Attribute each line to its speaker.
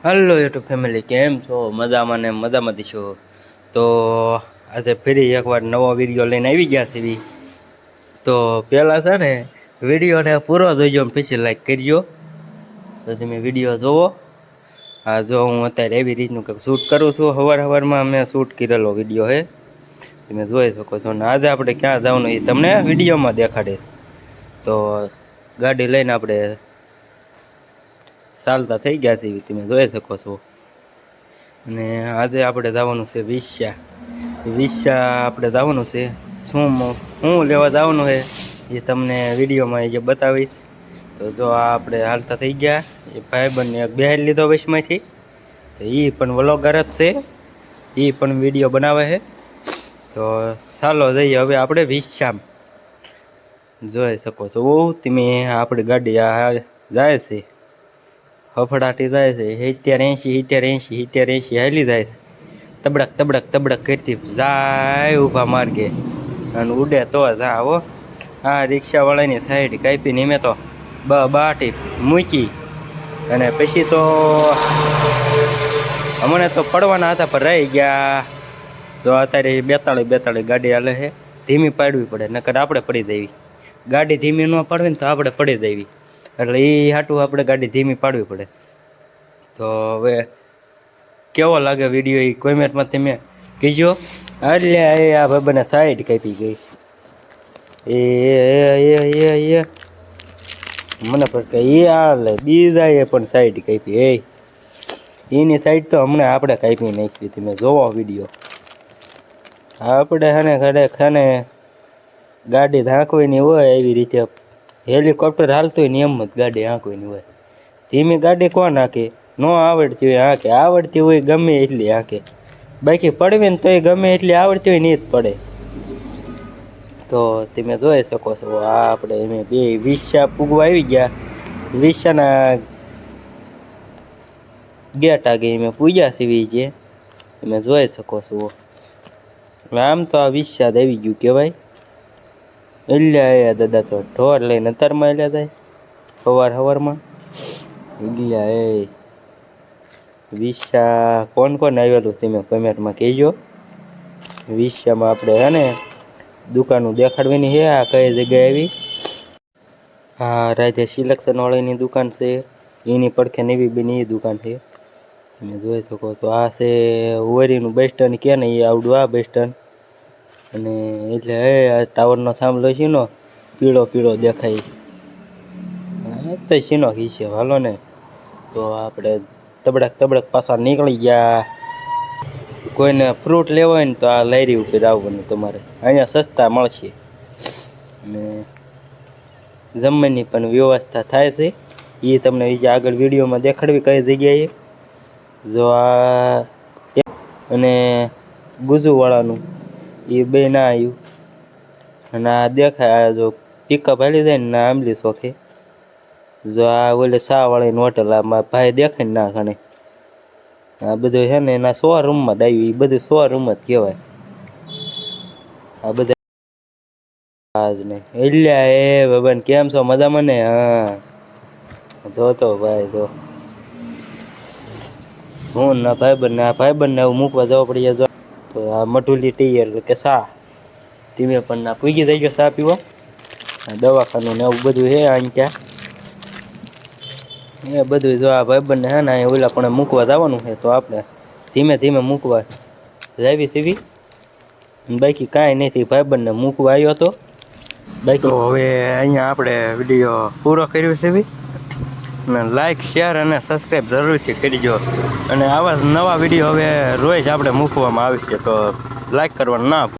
Speaker 1: Hello YouTube family, કેમ છો? મજામાં ને મજામાંથી છો? તો આજે ફરી એકવાર નવો વિડીયો લઈને આવી ગયા છે. તો પહેલાં છે ને વિડીયોને પૂરો જોઈજો, પછી લાઈક કરજો. તો તમે વિડીયો જોવો. હા, જો હું અત્યારે એવી રીતનું કંઈક શૂટ કરું છું. સવારમાં મેં શૂટ કરેલો વિડીયો છે, તમે જોઈ શકો છો. ને આજે આપણે ક્યાં જવાનું એ તમને વિડીયોમાં દેખાડે. તો ગાડી લઈને આપણે ચાલતા થઈ ગયા છે, તમે જોઈ શકો છો. અને આજે આપણે જવાનું છે વિશ્યા આપણે જવાનું છે. શું લેવા જવાનું છે એ તમને વિડીયોમાં એ જે બતાવીશ. તો જો આપણે હાલતા થઈ ગયા. એ ભાઈબંધને એક બેહાડી લીધો વશમાંથી. તો એ પણ વ્લોગર જ છે, એ પણ વિડીયો બનાવે છે. તો ચાલો જઈએ હવે આપણે વિશ્યામ. જોઈ શકો છો તમે, આપણી ગાડી આ જાય છે, હફડાટી જાય છે. 70 80 હાલી જાય છે. તબડક તબડક તબડક કરતી જાય ઊભા માર્ગે. અને ઉડે તો જા હો. આ રિક્ષાવાળાની સાઈડ કાપીને મેં તો બાટી મૂકી. અને પછી તો અમને તો પડવાના હતા પણ રહી ગયા. તો અત્યારે 42 ગાડી હાલે છે. ધીમી પાડવી પડે, નકર આપણે પડી દેવી. ગાડી ધીમી ન પાડવી ને તો આપણે પડી દેવી. એટલે એ હાટું આપણે ગાડી ધીમી પાડવી પડે. તો હવે કેવો લાગે વિડીયો એ કોમેન્ટમાં તમે કહેજો. એટલે આ ભાઈને સાઈડ કાપી ગઈ. એ મને પણ કે એ હાલે બીજા એ પણ સાઈડ કાપી. એની સાઈડ તો હમણાં આપણે કાપી નાખી. તમે જોવો વિડીયો. આપણે ખાને ગાડી હાંકવાની હોય એવી રીતે. હેલિકોપ્ટર હાલતું હોય ને એમ જ ગાડી હાંકવાની હોય. ધીમી ગાડી કોણ હાંકે? ન આવડતી હોય હાંકે, આવડતી હોય ગમે એટલી હાંકે. બાકી પડવે ને તોય ગમે એટલી આવડતી હોય ને એ જ પડે. તો તમે જોઈ શકો છો. આ આપણે એમ બે વિશ્યા પૂગવા આવી ગયા. વિશ્યાના ગેટ આગે મેં પૂજા સીવી છે, તમે જોઈ શકો છો. આમ તો આ વિશ્યા આવી ગયું કહેવાય. એલ્યા દાદા તો ઢોર લઈને અત્યારમાં એલ્યા જાય સવારમાં. એ વિશ્યા કોણ આવેલું તમે કમેન્ટમાં કહેજો. વિશ્યામાં આપણે હે ને દુકાનો દેખાડવાની છે. આ કઈ જગ્યાએ આવી? હા, રાજે સિલેક્શન વાળાની દુકાન છે. એની પડખે નવી બની એ દુકાન છે, તમે જોઈ શકો છો. આ છે ઓરીનું બસ સ્ટેન્ડ કે ને, એ આવડું આ બસ સ્ટેન્ડ. અને એટલે આ ટાવરનો થાંભલો છે ને, પીળો દેખાય. તો શીનો ઘી છે હાલો ને. તો આપણે તબડક પાછા નીકળી ગયા. કોઈને ફ્રૂટ લેવા હોય ને તો આ લારી ઉપર આવવાનું તમારે. અહીંયા સસ્તા મળશે. અને જમવાની પણ વ્યવસ્થા થાય છે. એ તમને આગળ વિડીયોમાં દેખાડવી કઈ જગ્યાએ. જો આ અને ગુજુવાળાનું એ બે ના આવ્યું. અને આ દેખાય જો પિકઅપ હાલી જાય ને ના આંબલી શોખે. જો આ ઓલે શા વાળાની હોટલ, આ ભાઈ દેખાય ને ના ઘણે. આ બધું છે ને એના શોરૂમમાં જ આવ્યું. એ બધું શોરૂમ જ કહેવાય. આ બધા એટલે એ બાબા કેમ છો? મજામાં ને? હા, જોતો ભાઈ જો હું ના ભાઈબંધને આવું મૂકવા જવા પડી. જો તો આ મઢુલી ટીયર કે સા તમે પણ ના પૂગી થઈ ગયો સા પીવો. દવાખાનું ને એવું બધું છે અહીં ક્યાં એ બધું. જો આ ભાઈબંધને હે ને ઓલા પણ મૂકવા જવાનું છે. તો આપણે ધીમે મૂકવા જાવી સીવી. બાકી કાંઈ નથી, ભાઈબંધને મૂકવા આવ્યો હતો. બાકી તો હવે અહીંયા આપણે વિડીયો પૂરો કર્યો છે. અને લાઈક, શેર અને સબસ્ક્રાઈબ જરૂરથી કરજો. અને આવા નવા વિડીયો હવે રોજ આપણે મૂકવામાં આવે છે, તો લાઈક કરવાનું ના